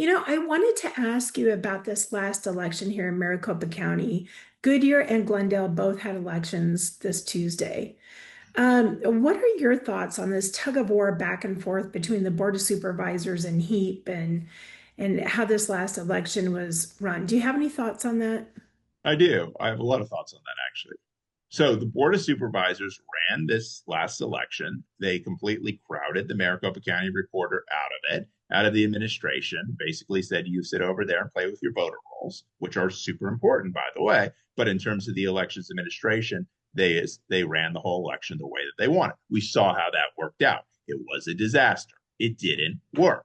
I wanted to ask you about this last election here in Maricopa County. Goodyear and Glendale both had elections this Tuesday. What are your thoughts on this tug of war back and forth between the Board of Supervisors and HEAP and how this last election was run? Do you have any thoughts on that? I do. I have a lot of thoughts on that, actually. So the Board of Supervisors ran this last election. They completely crowded the Maricopa County recorder out of it, out of the administration, basically said, you sit over there and play with your voter rolls, which are super important, by the way. But in terms of the elections administration, they ran the whole election the way that they wanted. We saw how that worked out. It was a disaster. It didn't work.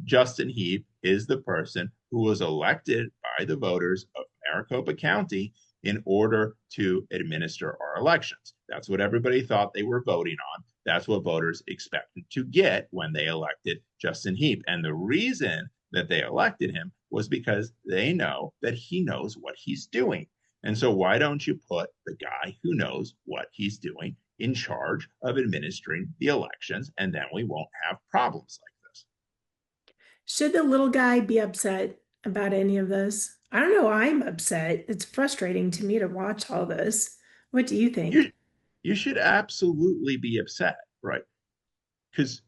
Justin Heap is the person who was elected by the voters of Maricopa County in order to administer our elections. That's what everybody thought they were voting on. That's what voters expected to get when they elected Justin Heap. And the reason that they elected him was because they know that he knows what he's doing. And so why don't you put the guy who knows what he's doing in charge of administering the elections, and then we won't have problems like this. Should the little guy be upset about any of this? I don't know. I'm upset. It's frustrating to me to watch all this. What do you think? You, you should absolutely be upset, right? Because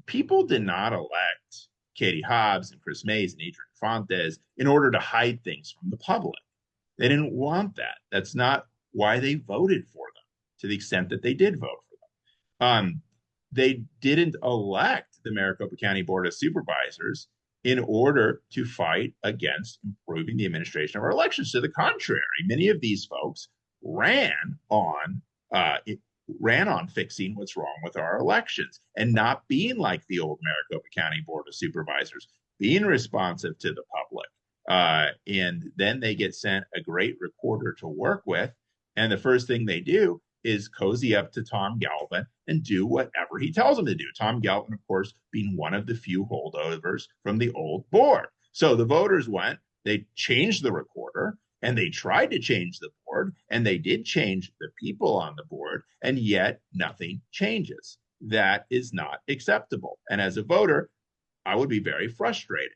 people did not elect Katie Hobbs and Chris Mays and Adrian Fontes in order to hide things from the public. They didn't want that. That's not why they voted for them, to the extent that they did vote for them. They didn't elect the Maricopa County Board of Supervisors in order to fight against improving the administration of our elections. To the contrary, many of these folks ran on fixing what's wrong with our elections and not being like the old Maricopa County Board of Supervisors, being responsive to the public. And then they get sent a great recorder to work with. And the first thing they do is cozy up to Tom Galvin and do whatever he tells them to do. Tom Galvin, of course, being one of the few holdovers from the old board. So the voters went, they changed the recorder, and they tried to change the board, and they did change the people on the board, and yet nothing changes. That is not acceptable. And as a voter, I would be very frustrated.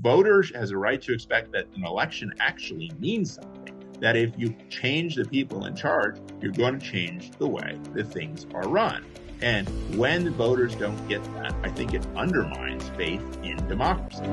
Voters has a right to expect that an election actually means something. That if you change the people in charge, you're going to change the way that things are run. And when voters don't get that, I think it undermines faith in democracy.